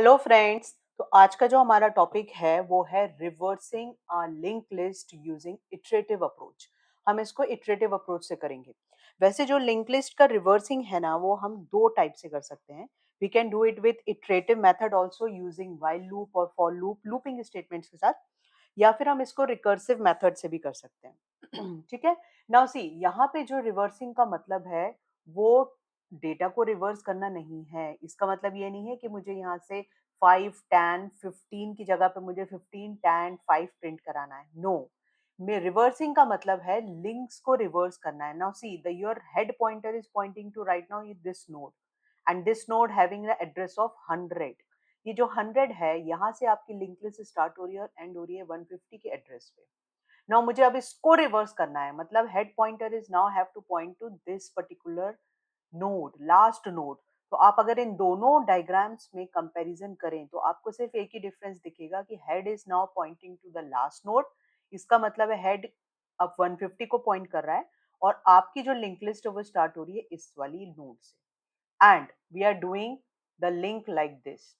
Hello friends. तो आज का जो हमारा टॉपिक है वो है रिवर्सिंग अ link list using iterative approach. हम इसको इटरेटिव अप्रोच से करेंगे। वैसे जो लिंक लिस्ट का रिवर्सिंग है ना, वो हम दो टाइप से कर सकते हैं। We can do it with iterative method also using while loop और फॉर लूप लूपिंग स्टेटमेंट्स के साथ, या फिर हम इसको रिकर्सिव मेथड से भी कर सकते हैं। ठीक है। नाउ सी, यहाँ पे जो रिवर्सिंग का मतलब है वो डेटा को रिवर्स करना नहीं है। इसका मतलब ये नहीं है कि मुझे यहाँ से 5 tan 15 की जगह पे मुझे 15 tan 5 प्रिंट कराना है। नो, में रिवर्सिंग का मतलब है लिंक्स को रिवर्स करना है। Now see, the your head pointer is pointing to right now this node and this node having the address of 100। ये जो 100 है, यहाँ से आपकी लिंक लिस्ट स्टार्ट हो रही है और एंड हो रही है 150 के एड्रेस पे। नाउ मुझे अब इसको रिवर्स करना है, मतलब head pointer is now have two point two this particular node, last node. तो आप अगर इन दोनों डायग्राम्स में कंपैरिजन करें तो आपको सिर्फ एक ही डिफरेंस दिखेगा कि head is now pointing to the last node. इसका मतलब है हेड अब 150 को पॉइंट कर रहा है और आपकी जो लिंक लिस्ट है वो स्टार्ट हो रही है इस वाली नोड से। And we are doing the link like this.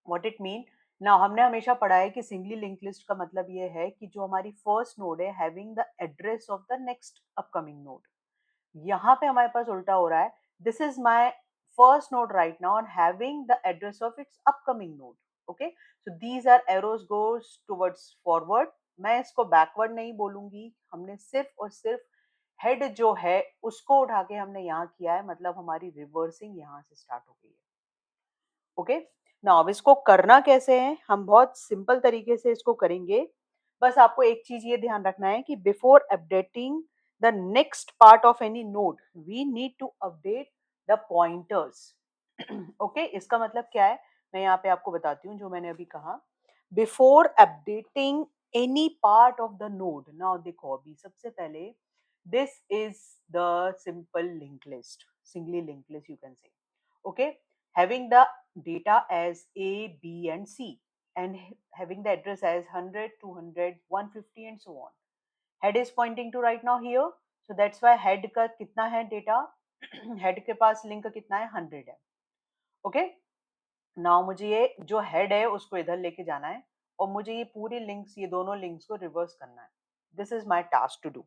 What it mean, ना हमने हमेशा पढ़ा है कि सिंगली लिंक लिस्ट का मतलब ये है कि जो हमारी फर्स्ट नोड है having the address of the next upcoming node. यहाँ पे हमारे पास उल्टा हो रहा है। This is my first node right now and having the address of its upcoming node. Okay, so these are arrows goes towards forward. मैं इसको बैकवर्ड नहीं बोलूंगी, हमने सिर्फ और सिर्फ हेड जो है उसको उठा के हमने यहाँ किया है, मतलब हमारी रिवर्सिंग यहाँ से स्टार्ट हो गई है। ओके, नाउ अब इसको करना कैसे है, हम बहुत सिंपल तरीके से इसको करेंगे। बस आपको एक चीज ये ध्यान रखना है कि before updating the next part of any node we need to update the pointers. Okay, इसका मतलब क्या है, मैं यहाँ पे आपको बताती हूँ जो मैंने अभी कहा। Before updating any part of the node, now देखो अभी सबसे पहले this is the simple link list, singly link list you can say. Okay, having the data as A, B, and C, and having the address as 100, 200, 150, and so on. Head is pointing to right now here, so that's why head का कितना है data, head के पास link कितना है 100 है। Okay, now मुझे ये जो हेड है उसको इधर लेके जाना है और मुझे ये पूरी लिंक्स, ये दोनों लिंक्स को रिवर्स करना है। This is my task to do.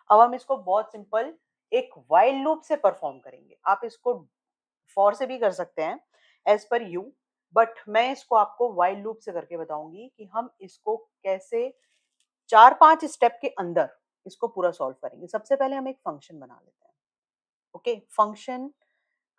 अब हम इसको बहुत सिंपल एक व्हाइल लूप से परफॉर्म करेंगे। आप इसको फॉर से भी कर सकते हैं एज पर यू, बट मैं इसको आपको व्हाइल लूप से करके बताऊंगी कि हम इसको कैसे 4-5 स्टेप के अंदर इसको पूरा सॉल्व करेंगे। सबसे पहले हम एक फंक्शन बना लेते हैं। ओके, फंक्शन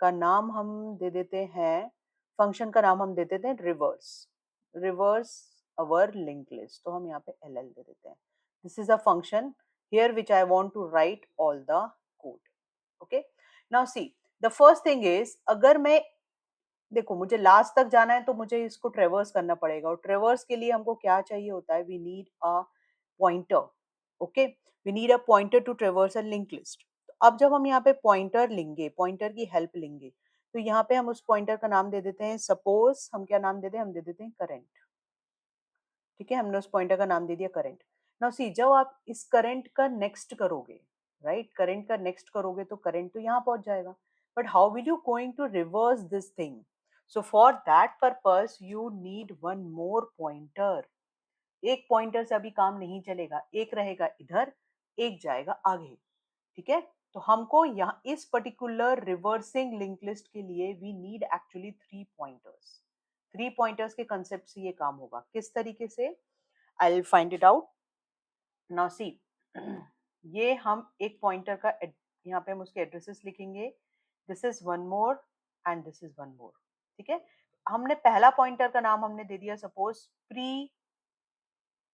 का नाम हम दे देते हैं, फंक्शन का नाम हम दे देते हैं reverse, reverse our link list. तो हम यहाँ पे एल एल दे देते हैं। This is a function here which I want to write all the code. Okay, now see, the first thing is, अगर मैं देखो मुझे लास्ट तक जाना है तो मुझे इसको ट्रेवर्स करना पड़ेगा, और ट्रेवर्स के लिए हमको क्या चाहिए होता है, we need a pointer. Okay, we need a pointer to traverse a link list. तो अब जब हम यहाँ पे पॉइंटर लेंगे, पॉइंटर की हेल्प लेंगे, तो यहाँ पे हम उस पॉइंटर का नाम दे देते हैं, सपोज हम क्या नाम देते हैं, हम दे देते हैं करंट। ठीक है, हमने उस पॉइंटर का नाम दे दिया करंट। नाउ सी, जब आप इस करंट का नेक्स्ट करोगे, राइट, करंट का नेक्स्ट करोगे तो करंट तो यहाँ पहुंच जाएगा, but how will you going to reverse this thing? So for that purpose you need one more pointer. एक पॉइंटर से अभी काम नहीं चलेगा, एक रहेगा इधर, एक जाएगा आगे। ठीक है, तो हमको यहाँ इस पर्टिकुलर रिवर्सिंग लिंक लिस्ट के लिए we need actually 3 pointers. 3 pointers के कंसेप्ट से ये काम होगा। किस तरीके से, I will find it out. Now see, ये हम एक पॉइंटर का यहाँ पे हम उसके एड्रेसेस लिखेंगे। This is one more and this is one more. ठीक है, हमने पहला पॉइंटर का नाम हमने दे दिया सपोज प्री।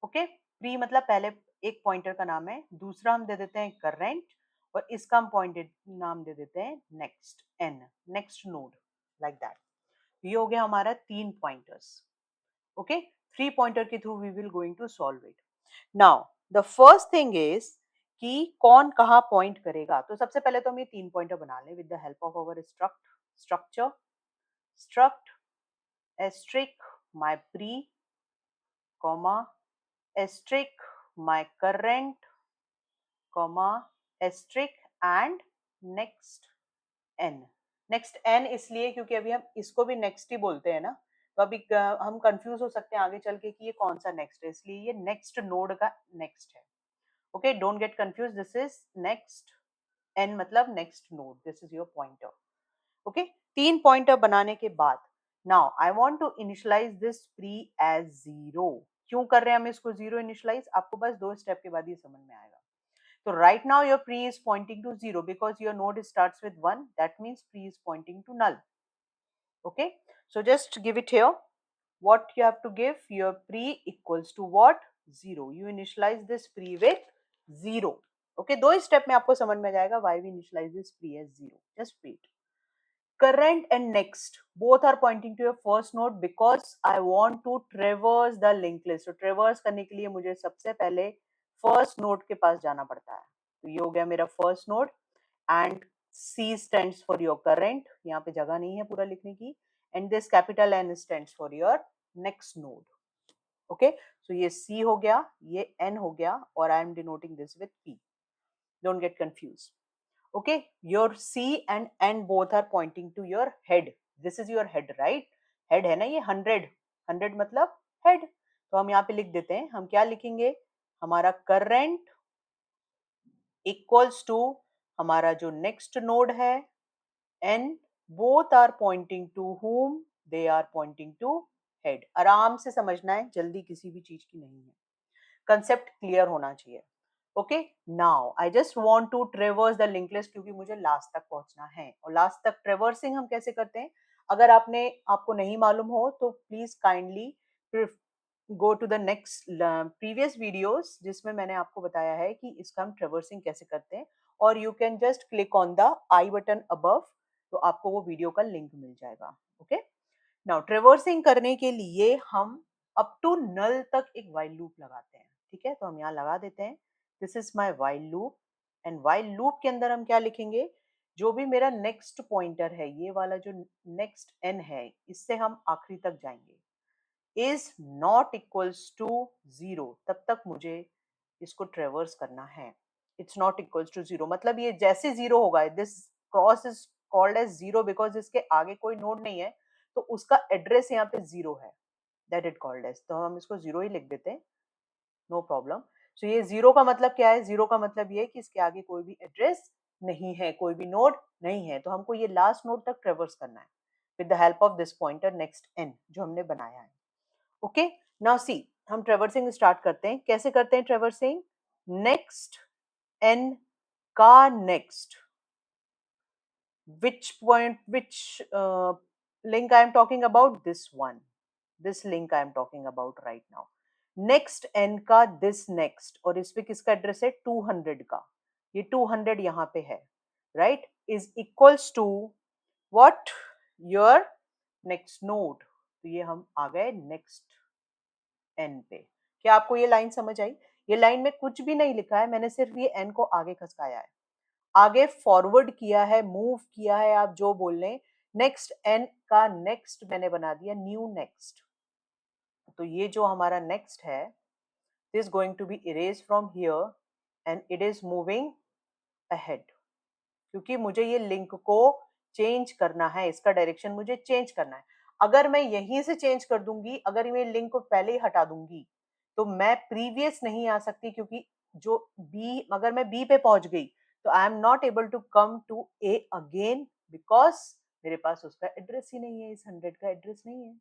ओके, प्री मतलब पहले एक पॉइंटर का नाम है, दूसरा हम दे देते हैं करंट, और इसका हम पॉइंटेड नाम दे देते हैं next N, next node, like that. ये हो गया हमारा 3 पॉइंटर्स। ओके, 3 पॉइंटर के through we will going to solve it. Now the first thing is कि कौन कहाँ पॉइंट करेगा। तो सबसे पहले तो हम ये 3 पॉइंटर बना लें with the help of our structure. Struct asterisk my pre, comma asterisk my current, comma asterisk and next N. Next N इसलिए क्योंकि अभी हम इसको भी नेक्स्ट ही बोलते हैं ना, तो अभी हम कंफ्यूज हो सकते हैं आगे चल के कि ये कौन सा नेक्स्ट है, इसलिए ये नेक्स्ट नोड का नेक्स्ट है। Okay, don't get confuse, this is next, n मतलब next node, this is your pointer. Okay, 3 pointer बनाने के बाद now I want to initialize this pre as 0। क्यों कर रहे हैं हम इसको 0 इनिशियलाइज, आपको बस 2 स्टेप के बाद ये समझ में आएगा। So right now your pre is pointing to 0 because your node starts with 1. That means pre is pointing to null. Okay. So just give it here. What you have to give, your pre equals to what? 0. You initialize this pre with 0. Okay. दो step में आपको समझ में जाएगा why we initialize this pre as 0. Just wait. Current and next both are pointing to your first node because I want to traverse the linked list. तो traverse करने के लिए मुझे सबसे पहले first node के पास जाना पड़ता है। तो ये हो गया मेरा first node and C stands for your current, यहाँ पे जगह नहीं है पूरा लिखने की, and this capital N stands for your next node. Okay, so ये C हो गया, ये N हो गया और I am denoting this with P. Don't get confused. Okay, your C and N both are pointing to your head. This is your head, right? Head है ना ये 100, 100 मतलब head. तो हम यहाँ पे लिख देते हैं, हम क्या लिखेंगे, हमारा current equals to हमारा जो next node है N, both are pointing to whom? They are pointing to head. आराम से समझना है, जल्दी किसी भी चीज की नहीं है, कंसेप्ट क्लियर होना चाहिए। Okay, now I just want to traverse the link list क्योंकि मुझे लास्ट तक पहुंचना है, और लास्ट तक ट्रेवर्सिंग हम कैसे करते हैं, अगर आपको नहीं मालूम हो तो please kindly go to the next previous videos जिसमें मैंने आपको बताया है कि इसका हम ट्रेवर्सिंग कैसे करते हैं, और you can just click on the I button above, तो आपको वो वीडियो का लिंक मिल जाएगा। ओके, नाउ ट्रेवर्सिंग करने के लिए हम अप टू नल तक एक वाइल लूप लगाते हैं। ठीक है, तो हम यहाँ लगा देते हैं, this is my while loop, and while loop के अंदर हम क्या लिखेंगे, जो भी मेरा नेक्स्ट पॉइंटर है, ये वाला जो नेक्स्ट एन है, इससे हम आखिरी तक जाएंगे, इज नॉट इक्वल्स टू 0, तब तक मुझे इसको ट्रेवर्स करना है। इट्स नॉट इक्वल्स टू 0 मतलब ये जैसे 0 होगा, this cross is called as 0 because इसके आगे कोई नोड नहीं है, तो उसका एड्रेस यहाँ पे 0 है, दैट इट कॉल्ड एज, तो हम इसको 0 ही लिख देते हैं, नो प्रॉब्लम। सो ये 0 का मतलब क्या है, 0 का मतलब ये है कि इसके आगे कोई भी एड्रेस नहीं है, कोई भी नोड नहीं है, तो हमको ये लास्ट नोड तक ट्रेवर्स करना है with the help of this pointer next N जो हमने बनाया है। ओके, नाउ सी, हम ट्रेवर्सिंग स्टार्ट करते हैं, कैसे करते हैं ट्रेवर्सिंग, नेक्स्ट एन का next, which point, which link I am talking about, this one, this link I am talking about right now, next n का this next, और इस पे किसका एड्रेस है, 200 का, ये 200 यहाँ पे है, right, is equals to what, your next node, तो ये हम आ गए next n पे। क्या आपको ये लाइन समझ आई, ये लाइन में कुछ भी नहीं लिखा है, मैंने सिर्फ ये n को आगे खसकाया है, आगे फॉरवर्ड किया है, मूव किया है, आप जो बोल लें, नेक्स्ट एन का नेक्स्ट मैंने बना दिया न्यू नेक्स्ट, तो ये जो हमारा नेक्स्ट है, this going to be erase from here and it is moving ahead, क्योंकि मुझे ये लिंक को चेंज करना है, इसका डायरेक्शन मुझे चेंज करना है। अगर मैं यहीं से चेंज कर दूंगी, अगर मैं लिंक को पहले ही हटा दूंगी, तो मैं प्रीवियस नहीं आ सकती, क्योंकि जो बी, अगर मैं बी पे पहुंच गई तो I am not able to come to A again, because मेरे पास उसका एड्रेस ही नहीं है, इस 100 का एड्रेस नहीं है।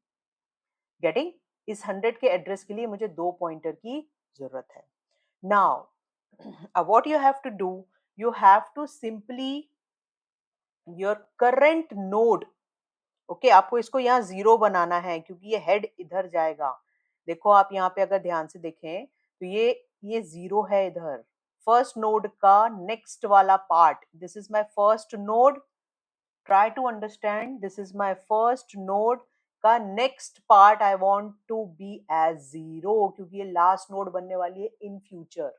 गेटिंग, इस 100 के एड्रेस के लिए मुझे 2 पॉइंटर की जरूरत है। Now what you have to do, you have to simply your current node, okay, आपको इसको यहाँ 0 बनाना है क्योंकि ये हेड इधर जाएगा। देखो आप यहाँ पे अगर ध्यान से देखें तो ये 0 है इधर, फर्स्ट नोड का नेक्स्ट वाला part, this is my first node, try to understand, this is my first node का next part I want to be as 0, क्योंकि ये लास्ट नोड बनने वाली है इन फ्यूचर,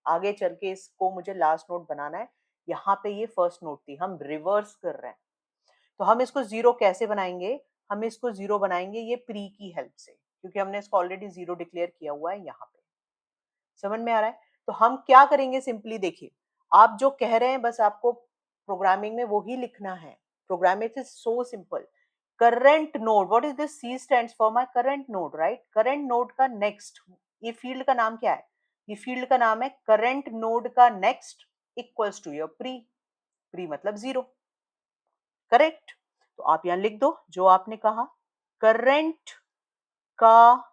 आगे चल के इसको मुझे लास्ट नोड बनाना है। यहाँ पे ये फर्स्ट नोड थी, हम रिवर्स कर रहे हैं, तो हम इसको 0 कैसे बनाएंगे, हम इसको 0 बनाएंगे ये प्री की हेल्प से, क्योंकि हमने इसको ऑलरेडी 0 डिक्लेयर किया हुआ है यहाँ पे, समझ में आ रहा है। तो हम क्या करेंगे, सिंपली देखिए, आप जो कह रहे हैं बस आपको प्रोग्रामिंग में वो ही लिखना है, programming is so simple, current node, what is this? C stands for my current node, right? Current node का नेक्स्ट, ये फील्ड का नाम क्या है? ये फील्ड का नाम है करंट नोड का next equals to your pre. Pre मतलब जीरो, करेक्ट? तो आप यहां लिख दो जो आपने कहा, करंट का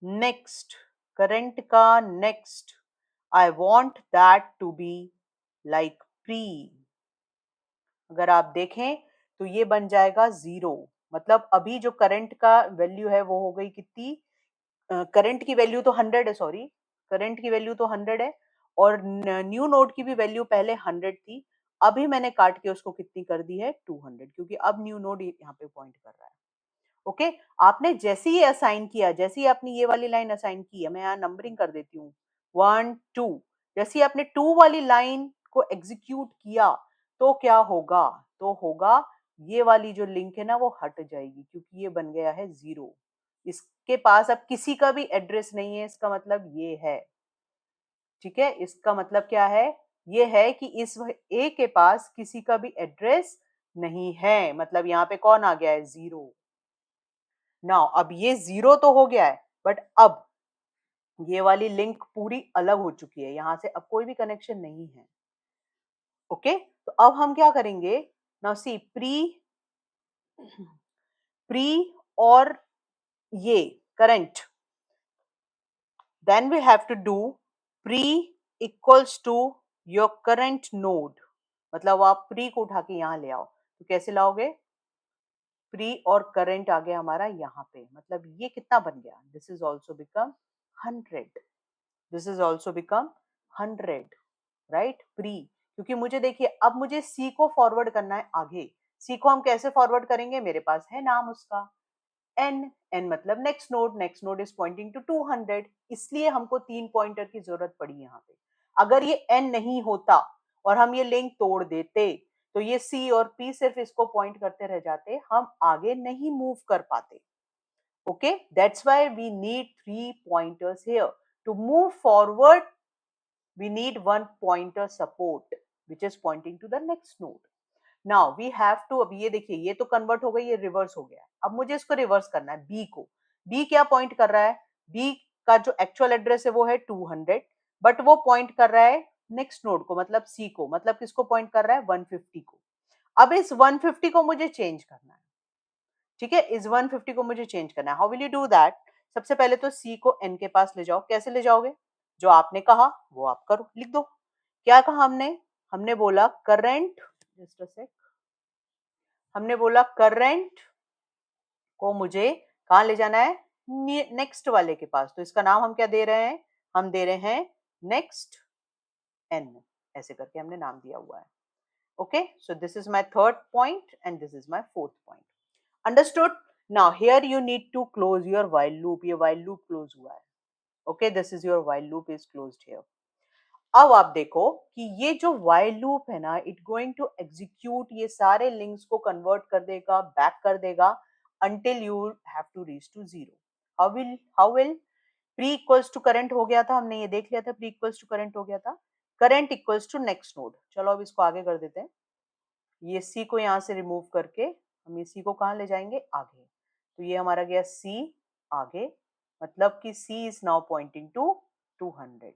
नेक्स्ट, करंट का next, I want that to be like pre. अगर आप देखें तो ये बन जाएगा जीरो, मतलब अभी जो करंट का वैल्यू है वो हो गई कितनी? करंट की वैल्यू तो 100 है, सॉरी, करंट की वैल्यू तो 100 है और न्यू नोड की भी वैल्यू पहले 100 थी, अभी मैंने काट के उसको कितनी कर दी है? 200, क्योंकि अब न्यू नोड यहाँ पे पॉइंट कर रहा है। ओके, आपने जैसे ही असाइन किया, जैसे ही आपने ये वाली लाइन असाइन की है, मैं यहाँ नंबरिंग कर देती हूँ 1 2, जैसे ही आपने 2 वाली लाइन को एग्जीक्यूट किया तो क्या होगा? तो होगा ये वाली जो लिंक है ना वो हट जाएगी, क्योंकि ये बन गया है जीरो। इसके पास अब किसी का भी एड्रेस नहीं है, इसका मतलब ये है, ठीक है? इसका मतलब क्या है? ये है कि इस ए के पास किसी का भी एड्रेस नहीं है, मतलब यहाँ पे कौन आ गया है? जीरो। नाउ अब ये जीरो तो हो गया है, बट अब ये वाली लिंक पूरी अलग हो चुकी है, यहां से अब कोई भी कनेक्शन नहीं है। ओके, तो अब हम क्या करेंगे? नाउ सी, प्री, प्री और ये current, then we have to do pre equals to your current node, मतलब आप प्री को उठा के यहां ले आओ, तो कैसे लाओगे? प्री और करंट आ गया हमारा यहाँ पे, मतलब ये कितना बन गया? This is also become 100, this is also become 100, right? Pre, क्योंकि मुझे देखिए अब मुझे सी को फॉरवर्ड करना है आगे। सी को हम कैसे फॉरवर्ड करेंगे? मेरे पास है नाम उसका एन, एन मतलब next node, next node is pointing to 200, इसलिए हमको 3 पॉइंटर की जरूरत पड़ी यहाँ पे। अगर ये एन नहीं होता और हम ये लिंक तोड़ देते तो ये सी और पी सिर्फ इसको पॉइंट करते रह जाते, हम आगे नहीं मूव कर पाते। Okay, that's why we need 3 pointers here. To move forward, we need one pointer support, which is pointing to the next node. Now we have to, अब ये देखिए ये तो कन्वर्ट हो गई, ये रिवर्स हो गया, अब मुझे इसको रिवर्स करना है बी को। बी क्या पॉइंट कर रहा है? बी का जो एक्चुअल एड्रेस है वो है 200, बट वो पॉइंट कर रहा है नेक्स्ट नोड को, मतलब सी को, मतलब किसको पॉइंट कर रहा है? 150 को। अब इस 150 को मुझे चेंज करना है, ठीक है? इस 150 को मुझे चेंज करना है। How will you do that? सबसे पहले तो सी को एन के पास ले जाओ। कैसे ले जाओगे? जो आपने कहा वो आप करो, लिख दो। क्या कहा हमने? हमने बोला करंट, जस्ट अ सेक, हमने बोला करंट को मुझे कहाँ ले जाना है? नेक्स्ट वाले के पास। तो इसका नाम हम क्या दे रहे हैं? हम दे रहे हैं नेक्स्ट एन, ऐसे करके हमने नाम दिया हुआ है। Okay, so this is my third point and this is my fourth point. Understood? Now here you need to close your while loop. ये व्हाइल लूप क्लोज हुआ है। Okay, this is your while loop is closed here. अब आप देखो कि ये जो while loop है ना, इट गोइंग टू एग्जीक्यूट ये सारे लिंक्स को कन्वर्ट कर देगा, बैक कर देगा until you have to reach to zero. How will pre equals to current हो गया था, हमने ये देख लिया था, pre equals to current हो गया था, current equals to next node। चलो अब इसको आगे कर देते हैं, ये C को यहाँ से रिमूव करके हम ये C को कहाँ ले जाएंगे? आगे। तो ये हमारा गया C आगे, मतलब कि C is now pointing to 200,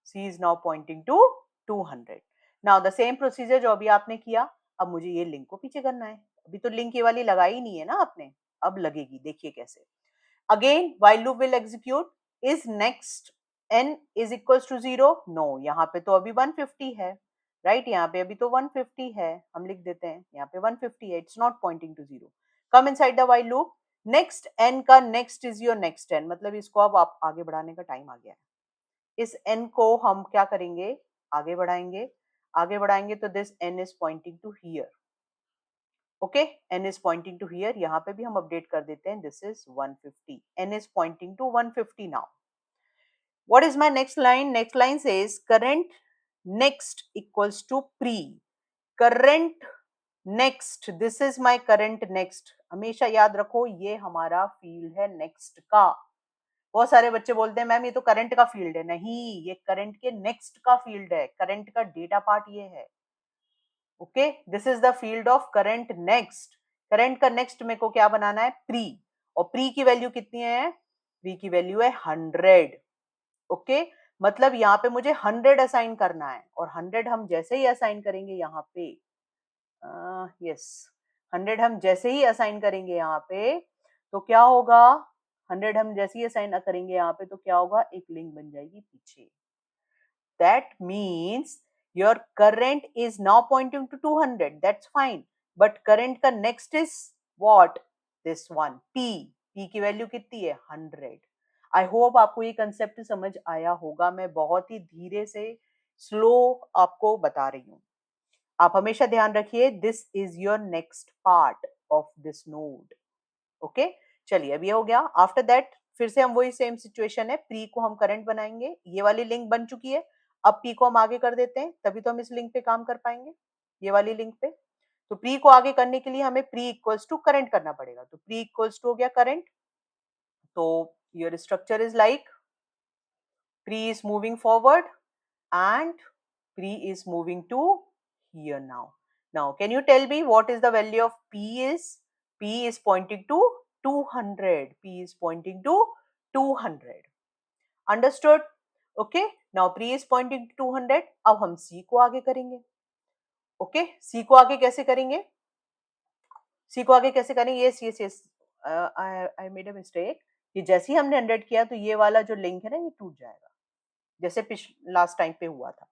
C is now pointing to 200। Now the same procedure जो अभी आपने किया, अब मुझे ये लिंक को पीछे करना है। अभी तो लिंक ये वाली लगाई नहीं है ना आपने, अब लगेगी, देखिए कैसे। Again while loop will execute, is next n is equals to 0? No, यहाँ पे तो अभी 150 है, राइट? यहाँ पे अभी तो 150 है, हम लिख देते हैं यहाँ पे 150 है, it's not pointing to 0। Come inside the while loop, next n का next is your next n, मतलब इसको अब आप आगे बढ़ाने का टाइम आ गया है। इस n को हम क्या करेंगे? आगे बढ़ाएंगे, आगे बढ़ाएंगे तो this n is pointing to here। Okay, n is pointing to here, यहाँ पे भी हम अपडेट कर देते हैं, this is 150, n is pointing to 150 now। What is my next line? Next line says current next equals to pre, current next, this is my current next। हमेशा याद रखो ये हमारा फील्ड है नेक्स्ट का। बहुत सारे बच्चे बोलते हैं मैम ये तो करंट का फील्ड है, नहीं, ये करंट के नेक्स्ट का फील्ड है, करंट का डेटा पार्ट ये है। Okay, this is the field of current next. Current का नेक्स्ट मेरे को क्या बनाना है, प्री, और प्री की वैल्यू कितनी है, प्री की वैल्यू है 100। ओके, मतलब यहाँ पे मुझे 100 असाइन करना है, और 100 हम जैसे ही असाइन करेंगे यहाँ पे, यस 100 हम जैसे ही असाइन करेंगे यहाँ पे तो क्या होगा, 100 हम जैसे ही असाइन करेंगे यहाँ पे तो क्या होगा, एक लिंक बन जाएगी पीछे। That means your current is now pointing to 200. That's fine. But current का next is what? This one. P. P की वैल्यू कितनी है, 100. आई होप आपको ये कंसेप्ट समझ आया होगा। मैं बहुत ही धीरे से स्लो आपको बता रही हूँ। आप हमेशा ध्यान रखिए, this is your next part of this node. Okay, चलिए अब ये हो गया। आफ्टर दैट फिर से हम वही सेम सिचुएशन है, प्री को हम करंट बनाएंगे, ये वाली लिंक बन चुकी है। अब पी को हम आगे कर देते हैं, तभी तो हम इस लिंक पे काम कर पाएंगे, ये वाली लिंक पे। तो प्री को आगे करने के लिए हमें प्री इक्वल्स टू करंट करना पड़ेगा। तो प्री इक्वल्स टू हो गया करंट। तो your structure is like pre is moving forward and P is moving to here now. Now, can you tell me what is the value of P is? P is pointing to 200. P is pointing to 200. Understood? Okay. Now, P is pointing to 200. अब हम C को आगे करेंगे. Okay. C को आगे कैसे करेंगे? C को आगे कैसे करेंगे? Yes, yes, yes. I made a mistake. कि जैसे ही हमने 100 किया तो ये वाला जो लिंक है ना ये टूट जाएगा, जैसे लास्ट टाइम पे हुआ था।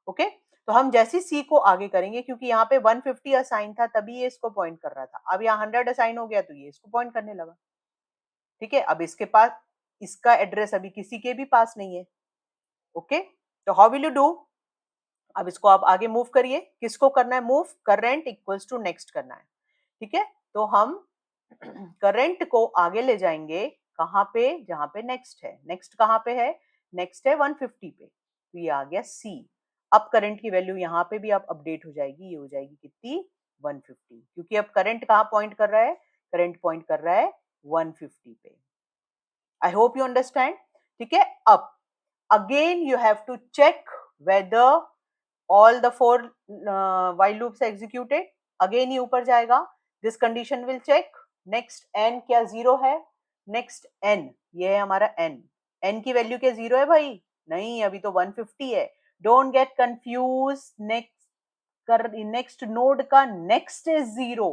ओके, तो हम जैसे सी को आगे करेंगे, क्योंकि यहाँ पे 150 असाइन था तभी ये इसको पॉइंट कर रहा था, अब यहाँ 100 असाइन हो गया तो ये इसको पॉइंट करने लगा। ठीक है, अब इसके पास इसका एड्रेस अभी किसी के भी पास नहीं है। ओके, तो हाउ विल यू डू, अब इसको आप आगे मूव करिए। किसको करना है move, current equals to next करना है। ठीक है, तो हम करंट को आगे ले जाएंगे कहाँ पे, जहाँ पे नेक्स्ट है। नेक्स्ट कहाँ पे है, नेक्स्ट है 150 पे, तो ये आ गया सी। अब करंट की वैल्यू यहाँ पे भी अब अपडेट हो जाएगी, ये हो जाएगी कितनी, 150, क्योंकि अब करंट कहाँ पॉइंट कर रहा है, करंट पॉइंट कर रहा है 150 पे। I hope you understand. ठीक है, अब again you have to check whether all the four while loops executed। Again ये ऊपर जाएगा, this condition will check next n क्या जीरो है, नेक्स्ट n ये है हमारा n, n की वैल्यू क्या जीरो है भाई, नहीं अभी तो 150 है। Don't get confuse, next node का next is zero,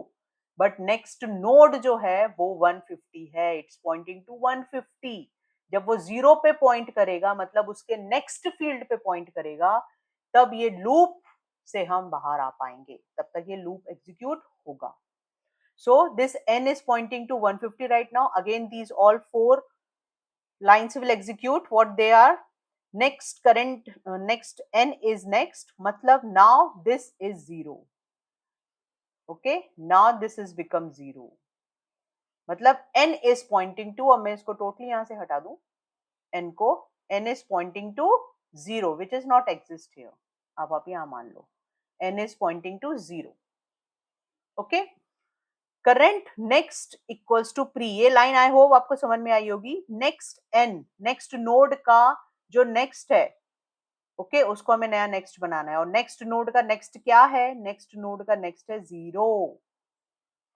but next node जो है वो 150 है, इट्स पॉइंटिंग टू 150। जब वो जीरो पे पॉइंट करेगा मतलब उसके नेक्स्ट फील्ड पे पॉइंट करेगा, तब ये लूप से हम बाहर आ पाएंगे, तब तक ये लूप एग्जीक्यूट होगा। So this n is pointing to 150 right now. Again, these all four lines will execute what they are. Next current, next n is next. मतलब now this is zero. Okay, now this is become zero. मतलब n is pointing to, अब मैं इसको totally यहाँ से हटा दूं, n को, n is pointing to zero, which is not exist here. अब आप यहाँ मान लो n is pointing to zero. Okay, current next equals to pre, ये लाइन आई होप आपको समझ में आई होगी। नेक्स्ट n, नेक्स्ट नोड का जो नेक्स्ट है, ओके उसको हमें नया नेक्स्ट बनाना है, और नेक्स्ट नोड का नेक्स्ट क्या है, नेक्स्ट नोड का नेक्स्ट है जीरो,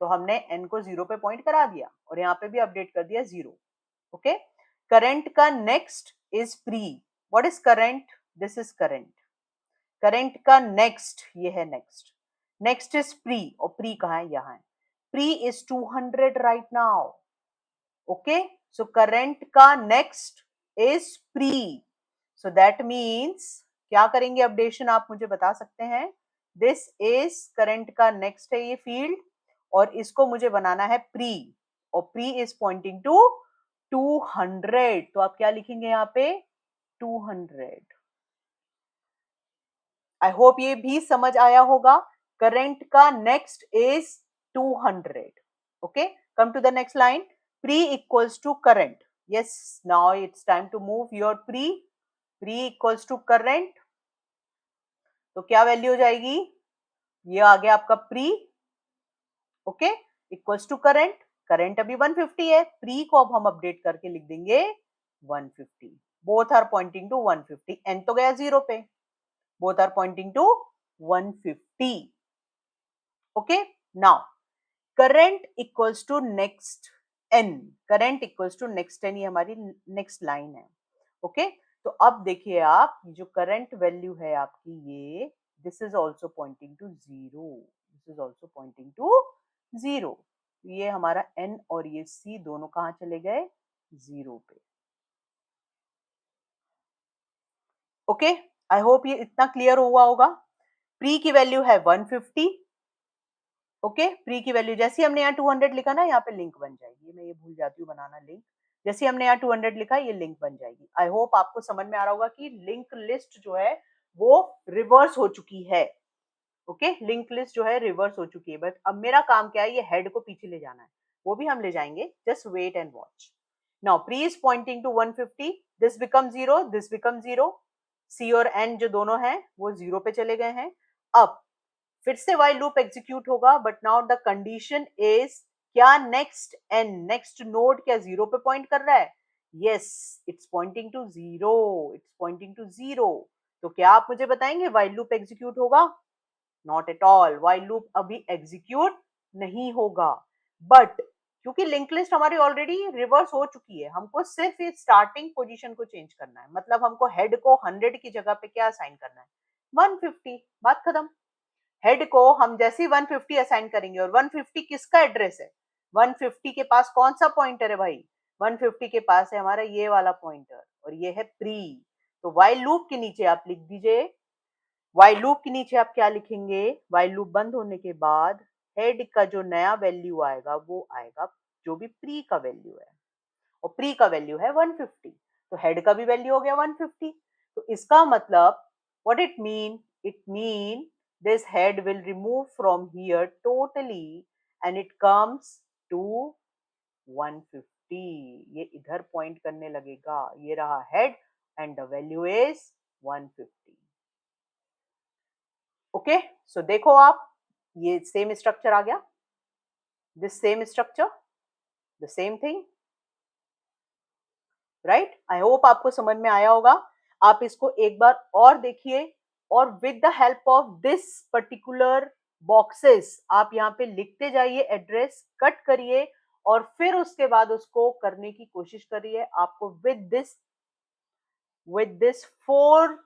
तो हमने n को जीरो पे पॉइंट करा दिया और यहाँ पे भी अपडेट कर दिया जीरो। ओके, करंट का next is pre, what is current, this is current, current का नेक्स्ट ये है नेक्स्ट, नेक्स्ट इज प्री, और प्री कहाँ है, यहाँ है, pre is 200 right now. Okay, so current का next is pre, so that means क्या करेंगे अपडेशन, आप मुझे बता सकते हैं। दिस इज करंट का नेक्स्ट है ये फील्ड, और इसको मुझे बनाना है प्री, और प्री इज पॉइंटिंग टू 200, तो आप क्या लिखेंगे यहाँ पे 200। आई होप ये भी समझ आया होगा। करंट का next is 200। Okay, come to the next line, pre equals to current. Yes, now it's time to move your pre, pre equals to current, तो क्या वैल्यू हो जाएगी, ये आ गया आपका pre, okay equals to current, current अभी 150 है, प्री को अब हम अपडेट करके लिख देंगे 150, both are pointing to 150, N तो गया जीरो पे, both are pointing to 150. Okay, now current equals to next N, current equals to next N, ये हमारी नेक्स्ट लाइन है। ओके, तो अब देखिए आप, जो करंट वैल्यू है आपकी ये, this is also pointing to zero, this is also pointing to zero. ये हमारा एन और ये सी दोनों कहाँ चले गए? जीरो पे। ओके, आई होप ये इतना क्लियर हुआ होगा। प्री की वैल्यू है 150। ओके, प्री की वैल्यू जैसे ही हमने यहाँ 200 लिखा ना, यहाँ पे लिंक बन जाएगी। मैं ये भूल जाती हूँ बनाना लिंक। जैसे ही हमने यहाँ 200 लिखा, ये लिंक बन जाएगी। आई होप आपको समझ में आ रहा होगा कि लिंक लिस्ट जो है वो रिवर्स हो चुकी है। ओके, लिंक लिस्ट जो है रिवर्स हो चुकी है। बट अब मेरा काम क्या है? ये हेड को पीछे ले जाना है, वो भी हम ले जाएंगे। Just wait and watch. Now pre is pointing to 150, this become zero, this become zero. See और एन जो दोनों हैं वो जीरो पे चले गए हैं। अब फिर से while लूप एग्जीक्यूट होगा, but now the condition is, क्या नेक्स्ट एंड नेक्स्ट नोड क्या जीरो पे पॉइंट कर रहा है? Yes, it's pointing to zero, it's pointing to zero. तो क्या आप मुझे बताएंगे while लूप एग्जीक्यूट होगा? Not at all, while loop अभी एग्जीक्यूट नहीं होगा। बट क्योंकि लिंक लिस्ट हमारी ऑलरेडी रिवर्स हो चुकी है, हमको सिर्फ इस स्टार्टिंग पोजीशन को चेंज करना है। मतलब हमको हेड को 100 की जगह पे क्या असाइन करना है? 150। बात खत्म। हेड को हम जैसे ही 150 असाइन करेंगे, और 150 किसका एड्रेस है? 150 के पास कौन सा पॉइंटर है भाई? 150 के पास है हमारा ये वाला पॉइंटर, और ये है प्री। तो while लूप के नीचे आप लिख दीजिए, while लूप के नीचे आप क्या लिखेंगे? while लूप बंद होने के बाद हेड का जो नया वैल्यू आएगा वो आएगा जो भी प्री का वैल्यू है, और प्री का वैल्यू है 150, तो हेड का भी वैल्यू हो गया 150। तो इसका मतलब what it mean? It mean this head will remove from here totally and it comes to 150। ये इधर पॉइंट करने लगेगा। ये रहा head and the value is 150। Okay, so देखो आप, ये सेम स्ट्रक्चर आ गया, this same structure, the same thing, right. I hope आपको समझ में आया होगा। आप इसको एक बार और देखिए, और with the help of this particular boxes आप यहाँ पे लिखते जाइए, एड्रेस कट करिए, और फिर उसके बाद उसको करने की कोशिश करिए। आपको with this four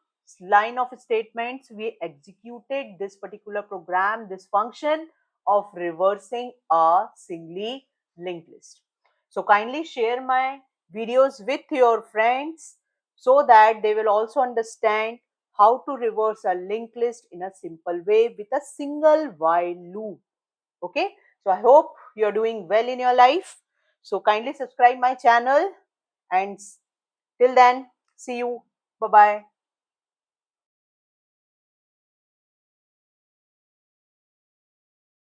line of statements, we executed this particular program, this function of reversing a singly linked list. So kindly share my videos with your friends so that they will also understand how to reverse a linked list in a simple way with a single while loop. Okay, so I hope you're doing well in your life. So kindly subscribe my channel, and till then, see you. Bye bye.